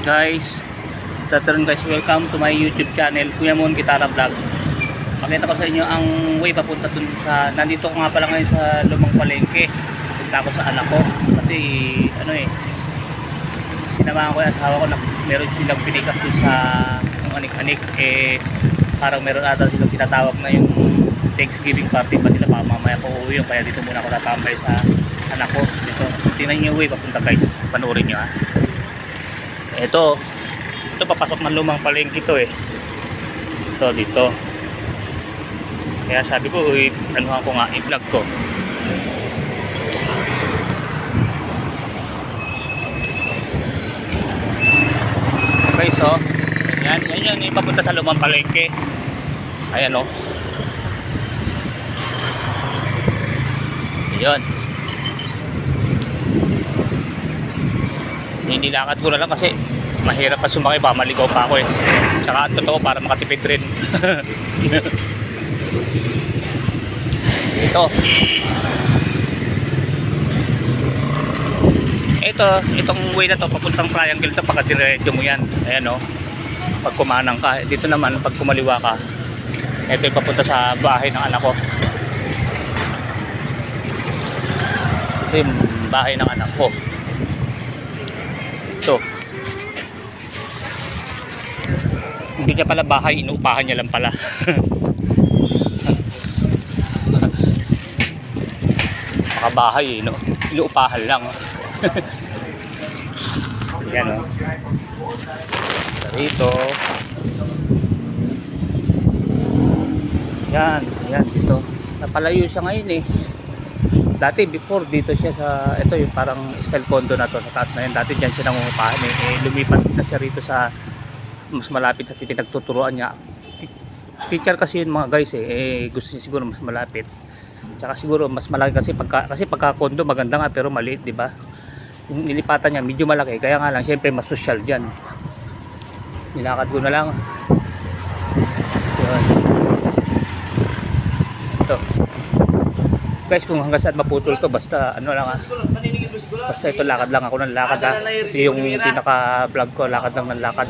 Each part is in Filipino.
Guys, guys, welcome to my YouTube channel, Kuya Mon Gitara Vlog. Pakita ko sa inyo ang way papunta dun sa, nandito ko nga pala ngayon sa Lumang Palengke. Punta ako sa anak ko kasi sinamahan ko yung asawa ko na meron silang pinikap dun sa anik-anik. Parang meron ata silang tinatawag na yung Thanksgiving party pa nila. Mamaya ko uuwi yun, kaya dito muna ako natambay sa anak ko. Dito, tingnan nyo yung way papunta guys, panoorin nyo ha. Ito papasok ng Lumang Palengke to ito dito, kaya sabi ko anuhan ko nga, i-vlog ko. Okay, so yan yung papunta sa Lumang Palengke. Ayan o, yun. Nilakad ko na lang kasi mahirap pa sumakay, baka maligaw pa ako tsaka ang totoo para makatipid rin. Itong way na to papuntang triangle to, pagka diretso mo yan, ayan o, pag kumanang ka. Dito naman pag kumaliwa ka, ito yung papunta sa bahay ng anak ko. Ito yung bahay ng anak ko. Ito, hindi niya pala bahay, inuupahan niya lang pala. Baka bahay inuupahan lang. Yan o, dito yan dito napalayo siya ngayon dati before dito siya sa ito yung parang style condo na to sa taas na yan. Dati dyan siya nangungupahan lumipat na siya rito sa mas malapit sa pinagtuturuan niya. Teacher kasi yun mga guys gusto niya siguro mas malapit, tsaka siguro mas malaki kasi pagka condo maganda nga pero maliit, di ba? Yung nilipatan niya medyo malaki, kaya nga lang syempre mas social dyan. Nilakad ko na lang yun. Ito guys, kung hanggang saan maputol to, basta basta ito lakad lang ako ng lakad ito yung pinaka vlog ko, lakad lang ng lakad.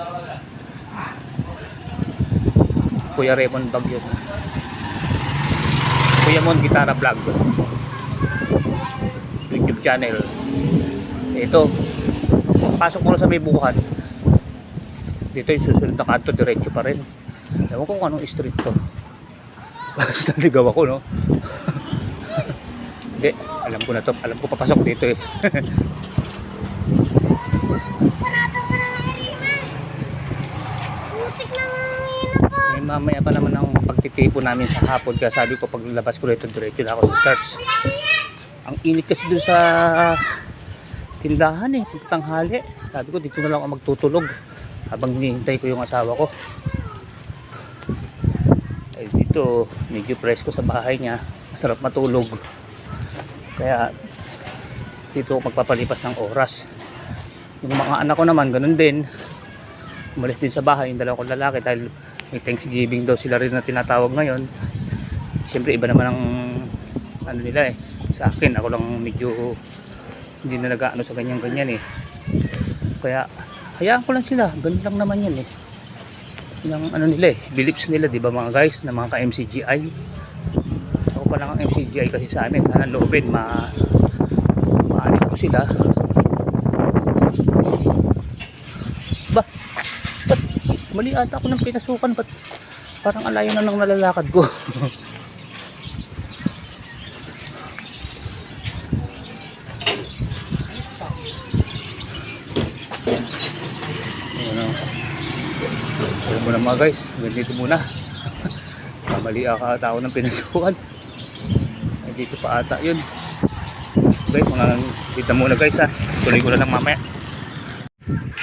Kuya Raymond Bagyo, Kuya Mon Gitara Vlog YouTube channel. Ito, pasok mo na sa may bukan dito, yung susunod na kanto diretso pa rin. Ewan ko kung anong street to, basta ligaw ako no. Hindi, alam ko na to, alam ko papasok dito mamaya pa naman ang pagtitipo namin sa hapon, kaya sabi ko paglabas ko rito diretso na ako sa church. Ang init kasi dun sa tindahan pagtanghali. Sabi ko dito na lang ako magtutulog habang hinihintay ko yung asawa ko. Dito medyo presko sa bahay niya, masarap matulog, kaya dito ako magpapalipas ng oras. Yung mga anak ko naman ganun din, umalis din sa bahay yung dalawa kong lalaki dahil may Thanksgiving daw sila rin na tinatawag ngayon. Siyempre iba naman ang nila sa akin, ako lang medyo hindi na nag-aano sa ganyan kaya hayaan ko lang sila, ganun lang naman yan yung nila beliefs nila, di ba mga guys, na mga ka-MCGI. Ako pa lang ang MCGI kasi sa amin, sana loobin maalit ko sila. Ba't mali ata ako ng pinasukan, ba't parang alayo na ng nalalakad ko. Alam mo na mga guys, ganito muna. Mali ata ako ng pinasukan. Dito pa ata yun guys, kita muna guys tuloy ko na lang mamaya.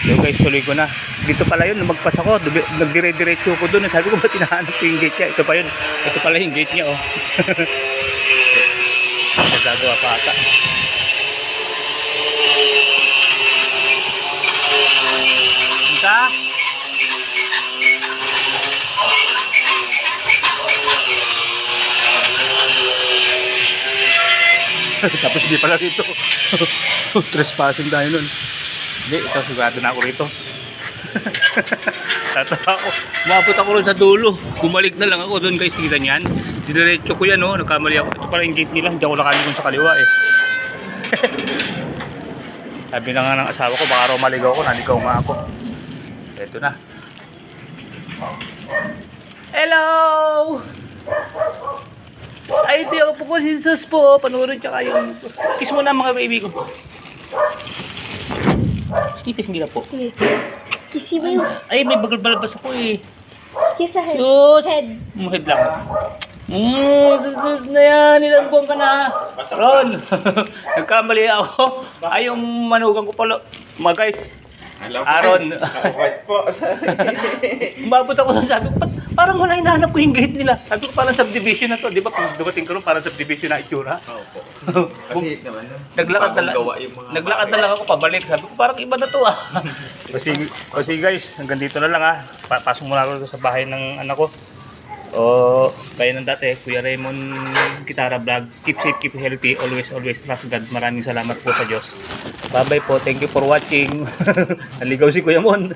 So guys, tuloy ko na. Dito pala yun, lumagpas ako, nagdire-diretso ko dun. Sabi ko ba tinahanap ko yung gate niya? Ito pa yun, ito pala yung gate niya nagagawa pa ata. Ika? Tapos hindi pala rito. Trespassing tayo nun. Hindi, ito sigurado na ako rito. Tatawa ako. Umabot ako rin sa dulo. Bumalik na lang ako doon guys. Tingnan yan. Dinerecho ko yan, oh. Nagkamali ako. Ito pala yung gate nila. Hindi ako nakalimon sa kaliwa eh. Sabi na nga ng asawa ko, baka raw maligaw ako. Naligaw nga ako. Ito na. Hello! Ay, ito ako po ko si Jesus po. Panoorin tsaka yung... Kiss mo na mga baby ko. Snipis nila po. Kissy mo yung Ay, may bagal-balabas ako eh. kiss sa head. Sus! Head. Muhid lang. Sus na yan. Ilan buwan ka na. Ron! Nagkamali ako. Ay, yung manugang ko pala. Mga guys. Aaron. White po. Umabot ako sa sabi ko, parang wala hinahanap ko yung gate nila. Sabi ko parang subdivision na to. Di ba kung dumating ko rin parang subdivision na itsura? Opo. Kasi naman, Naglakad na lang ako pabalik. Sabi ko parang iba na to ah. kasi guys, hanggang dito na lang ah. Pasok muna ako sa bahay ng anak ko. O kaya ng dati, Kuya Raymond Gitara Vlog. Keep safe, keep healthy. Always trust God. Maraming salamat po sa Diyos. Bye bye po. Thank you for watching. Naligaw si Kuya Mon.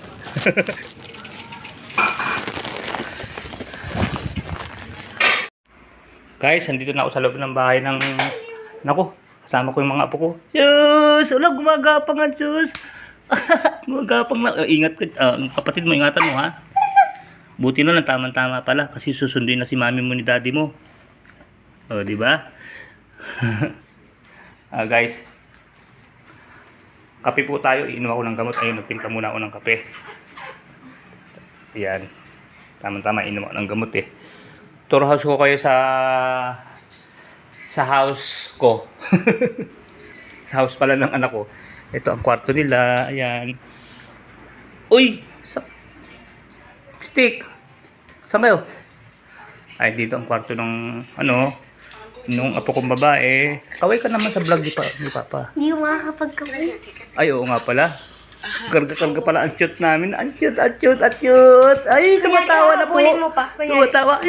Guys, andito na ako sa loob ng bahay ng nako, kasama ko yung mga apo ko. Sus! Wala, gumagapang ang sus! Gumagapang na. Ingat ka, kapatid mo, ingatan mo ha. Buti na lang, tama-tama pala. Kasi susunduin na si mami mo ni daddy mo. O, di ba? Guys, kape po tayo. Iinom ako ng gamot. Ayun, nagtimpla muna ako ng kape. Ayan. Tama-tama, iinom ako ng gamot eh. Tour house ko kayo sa house ko. Sa house pala ng anak ko. Ito ang kwarto nila. Ayan. Uy! Stick! Saan kayo? Ay, dito ang kwarto ng nung apo kong babae. Kaway ka naman sa vlog ni Papa. Hindi ko makakapagkamay. Ay, oo nga pala. Karga-karga pala ang cute namin. Ang cute. Ay, tumatawa na po. Kuya, mo pa. Tumatawa.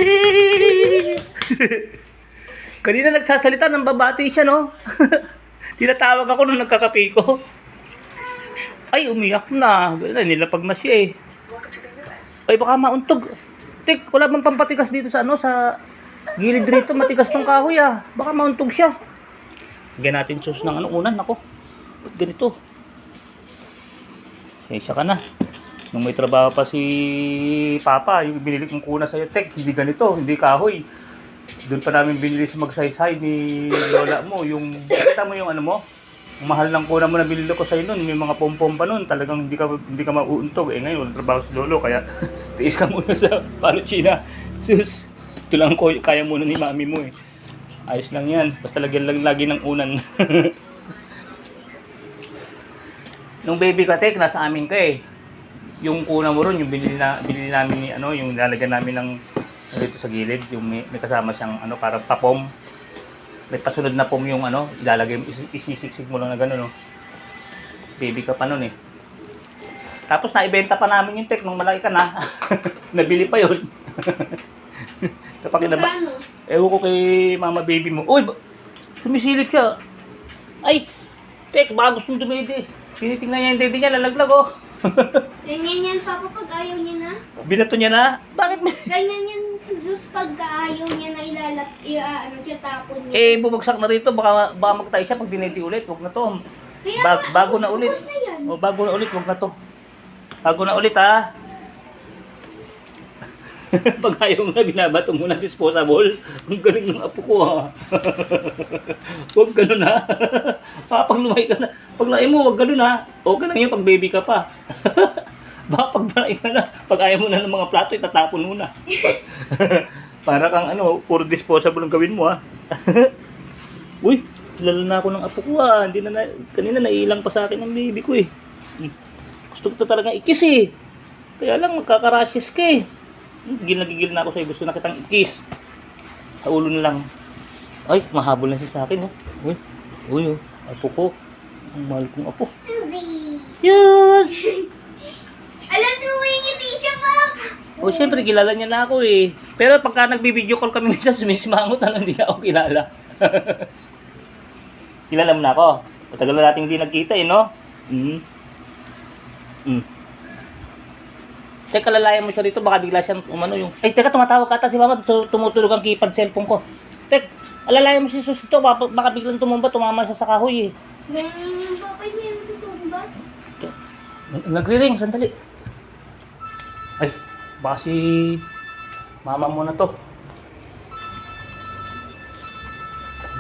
Kanina nagsasalita ng babati siya, no? Tinatawag ako nung nagkakape ko. Ay, umiyak na. Nilapag na siya eh. Ay, baka mauntog. Tik, wala bang pampatikas dito sa sa gilid rito. Matigas ng kahoy ah. Baka mauntog siya. Lagyan natin sauce ng unan. Ako. Ba't ganito? Siya ka na. Nung may trabaho pa si Papa, yung binili kong kuna sa'yo, Tek, hindi ganito, hindi kahoy. Doon pa namin binili sa magsaysay ni Lola mo. Yung, kita mo yung mo? Ang mahal ng kuna mo na binili ko sa'yo nun. May mga pom-pom pa nun. Talagang hindi ka mauuntog. Eh ngayon, trabaho si Lolo. Kaya tiis ka muna sa China. Sus, ito lang ko, kaya muna ni mami mo eh. Ayos lang yan. Basta lagyan lang lagi ng unan. Nung baby ka, Tek, nasa amin ka eh. Yung kuna mo ron, yung binili namin ni yung lalagyan namin ng dito sa gilid, yung may kasama siyang para papom. May pasunod na pom yung ilalagay mo, isisiksik mo lang na gano'n, no. Baby ka pa nun eh. Tapos naibenta pa namin yung Tek nung malaki ka na. Nabili pa yun. Kapag ewan ko kay mama baby mo. Uy, sumisilip siya. Ay, Tek, baka gustong dumidi. Tinitingnan niya yung daddy niya, lalaglag oh. Ganyan yan, Papa, pag ayaw niya na. Binato niya na? Bakit? Ganyan yan si Zeus pag ayaw niya na siya tapon niya. Eh, bumagsak na rito. Baka magtay siya pag diniti ulit. Huwag na to. Bago na ulit. Na yan. O, bago na ulit. Huwag na to. Bago na ulit ha. Pag ayaw na, binabato mo na disposable. Ang galing ng apo ko ha. Huwag ganun ha. Pag lumay ka na. Pag laay mo, huwag ganun ha. Okay lang yun pag baby ka pa. Baka pag laay ka na. Pag ayaw mo na ng mga plato, itatapon mo na. Para kang puro disposable ang gawin mo ha. Uy, kilala na ako ng apo ko ha. Kanina naiilang pa sa akin ang baby ko eh. Gusto ko talaga ikis eh. Kaya lang magkakarashes ka eh. Gigil na ako sa'yo. Gusto na kitang ikis. Sa ulo na lang. Ay, mahabol na siya sa akin. Uy, apo ko. Ang mahal kong apo. Yes! Alam, sumingiti siya, Pap! O, syempre, kilala niya na ako eh. Pero pagka nagbibideo call kami minsan, sumismangot na hindi na ako kilala. Kilala mo na ako. Matagal na natin hindi nagkita eh, no? Teka, lalayan mo siya dito, baka bigla siyang umano yung... Ay, teka, tumatawag ka ata si mama, tumutulog ang keypad cellphone ko. Tek, alalayan mo si Sus ito, baka biglang tumama siya sa kahoy eh. Ganyan yung papay niya yung tutumba. Nagre-ring, sandali. Ay, baka si mama mo na to.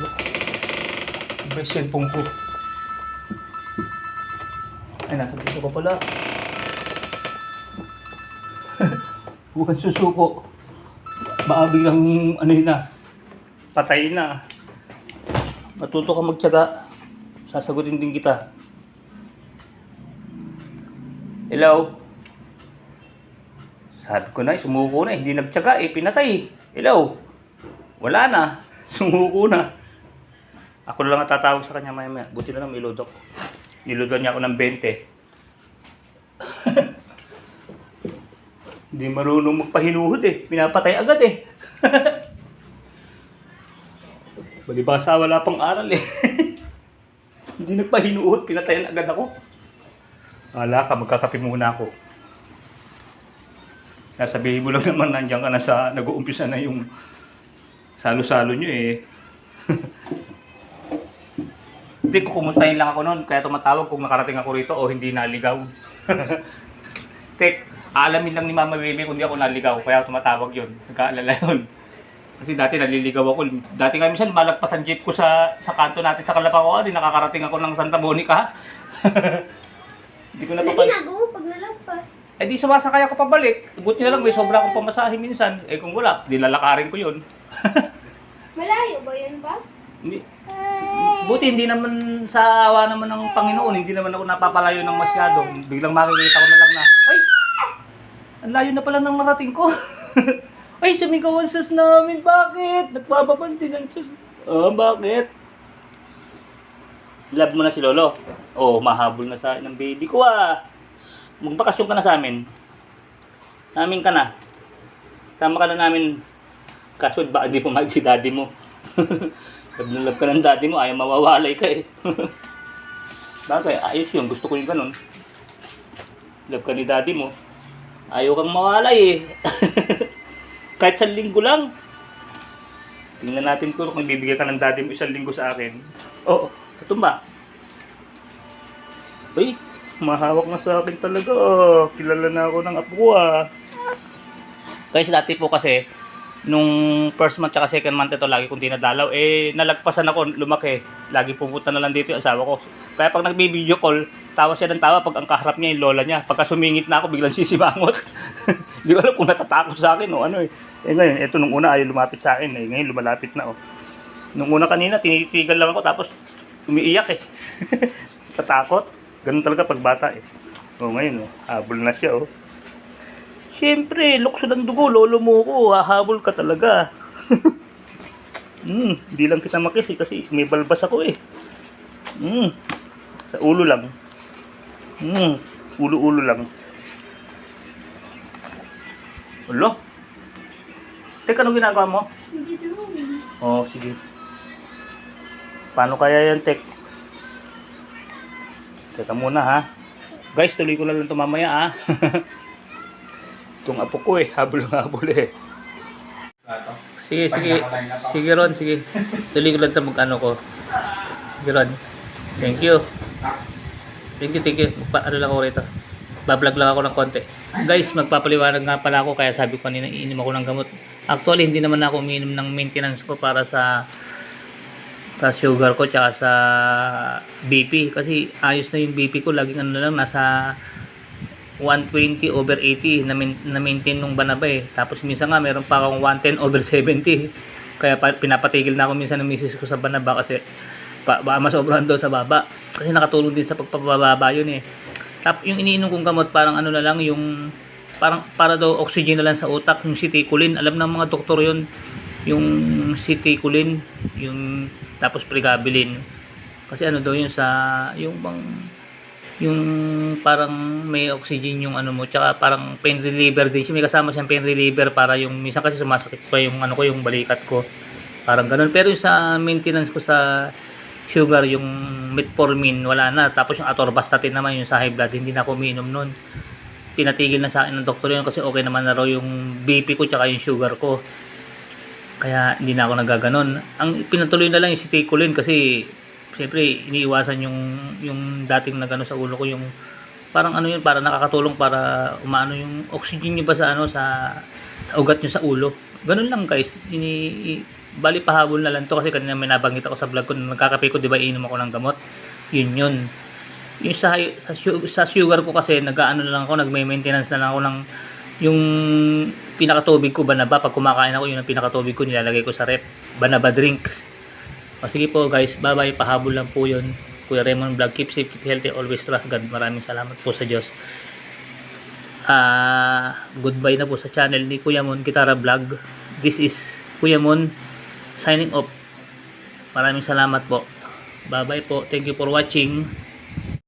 Ano ba yung cellphone ko? Ay, nasa dito ka pala. Huwag susuko. Baka biglang ano yun na. Patay na. Matuto ka magtyaga. Sasagutin din kita. Hello? Sabi ko na, sumuko na. Hindi nagtyaga eh. Pinatay. Hello? Wala na. Sumuko na. Ako na lang tatawag sa kanya maya. Buti na lang may load ako. Nilodan niya ako ng 20. Hindi marunong magpahinuhod eh. Pinapatay agad eh. Balibasa, wala pang aral eh. Hindi nagpahinuhod, pinatayan agad ako. Wala ka, magkakape muna ako. Sasabihin mo lang naman nandiyan ka na sa nag-uumpisa na yung salo-salo nyo eh. Hindi ko kumustahin lang ako noon, kaya tumatawag kung nakarating ako rito o hindi naligaw. Tek, alamin lang ni Mama Baby kung di ako naligaw, kaya tumatawag yun. Nagkaalala yun. Kasi dati naliligaw ako. Dati nga minsan malagpas ang jeep ko sa kanto natin sa Calabacoa, di nakakarating ako ng Santa Monica. Hindi ko Ano napapal... ginagawa mo pag nalagpas? Eh di sumasakay ako pabalik. Buti na lang may sobra akong pamasahe minsan. Eh kung wala, di lalakarin ko yun. Malayo ba yun ba? Hindi. Buti hindi naman sa awa naman ng Panginoon, hindi naman ako napapalayo ng masyado. Biglang makikita ko na lang na, ay, ang layo na pala ng marating ko. Ay, sumigaw ang sus namin, bakit? Nagpapapansin ang sus. Oh, bakit? Love mo na si Lolo? Oh, mahabol na sa akin ng baby ko ah. Magbakasyon ka na sa amin. Namin ka na. Sama ka na namin. Kaso ba hindi pumayag si daddy mo? Sabi na love ka ng daddy mo, ayaw mawawalay ka eh. Bagay, ayos yun. Gusto ko yung ganun. Love ka ni daddy mo. Ayaw kang mawalay eh. Kahit 1 linggo lang. Tingnan natin kung bibigyan ka ng daddy mo 1 linggo sa akin. Oo, tatumba. Uy, mahawak na sa akin talaga. Oh, kilala na ako ng apo ko ah. Guys, dati po kasi, nung first month tsaka second month ito, lagi kong dinadalaw, eh, nalagpasan ako, lumaki. Lagi pupunta na lang dito yung asawa ko. Kaya pag nagbi-video call, tawa siya ng tawa pag ang kaharap niya yung lola niya. Pagka sumingit na ako, biglang sisimangot. Hindi ko alam kung natatakot sa akin o ano eh. Eh ngayon, ito nung una ayaw lumapit sa akin eh. Ngayon lumalapit na oh. Nung una kanina, tinitigal lang ako tapos umiiyak eh. Tatakot. Ganun talaga pag bata eh. O ngayon oh, habol na siya oh. Siyempre, lukso ng dugo, lolo mo ko, hahabol ka talaga. Hindi lang kita makis eh, kasi may balbas ako eh. Sa ulo lang. Ulo-ulo lang. Ulo? Teka, anong ginagawa mo? Hindi drawing. Oh, sige. Paano kaya yan, Tek? Teka muna ha. Guys, tuloy ko na lang ito mamaya ha. Itong apo ko eh, habol eh. Sige, sige. Sige Ron, sige. Tuloy ko lang ito mag-ano ko. Sige Ron. Thank you. Thank you. Ano lang ako rito. Bablog lang ako ng konti. Guys, magpapaliwanag nga pala ako kaya sabi ko kanina iinom ako ng gamot. Actually, hindi naman ako umiinom ng maintenance ko para sa sugar ko tsaka sa BP. Kasi ayos na yung BP ko. Laging ano lang, nasa 120/80 na maintain nung banaba eh. Tapos minsan nga meron pa akong 110/70. Kaya pinapatigil na ako minsan ng misis ko sa banaba kasi baka masobrahan daw sa baba. Kasi nakatulong din sa pagpapababa yun eh. Tapos yung iniinom kong gamot parang ano na lang yung parang para daw oxygen na lang sa utak, yung citicoline. Alam ng mga doktor yun, yung citicoline, yung tapos pregabalin. Kasi ano daw yun sa yung parang may oxygen yung ano mo, tsaka parang pain reliever din siya. May kasama siyang pain reliever para yung minsan kasi sumasakit pa yung ano ko, yung balikat ko. Parang ganun. Pero yung sa maintenance ko sa sugar, yung metformin, wala na. Tapos yung atorvastatin naman, yung sa high blood, hindi na ako umiinom nun. pinatigil na sa akin ng doktor yun kasi okay naman na raw yung BP ko tsaka yung sugar ko. Kaya hindi na ako nagaganon. Ang pinatuloy na lang yung Citicoline kasi siyempre iniiwasan yung dating nagano sa ulo ko, yung parang ano yun, para nakakatulong para umaano yung oxygen niyo ba sa ano sa ugat niyo sa ulo. Ganun lang guys. Bali pahabol na lang to kasi kanina may nabanggit ako sa vlog ko na nagkakape ko, 'di ba, iinom ako ng gamot. Yun. Yung sa sugar ko kasi nag-aano na lang ako, nagme-maintenance na lang ako ng yung pinakatubig ko, Banaba. Pag kumakain ako, yun ang pinakatubig ko, nilalagay ko sa rep, Banaba drinks. O sige po guys, bye bye, pahabol lang po yun. Kuya Raymond Vlog, keep safe, keep healthy, always trust God. Maraming salamat po sa Diyos. Goodbye na po sa channel ni Kuya Mon Gitara Vlog. This is Kuya Mon signing off. Maraming salamat po. Bye bye po, thank you for watching.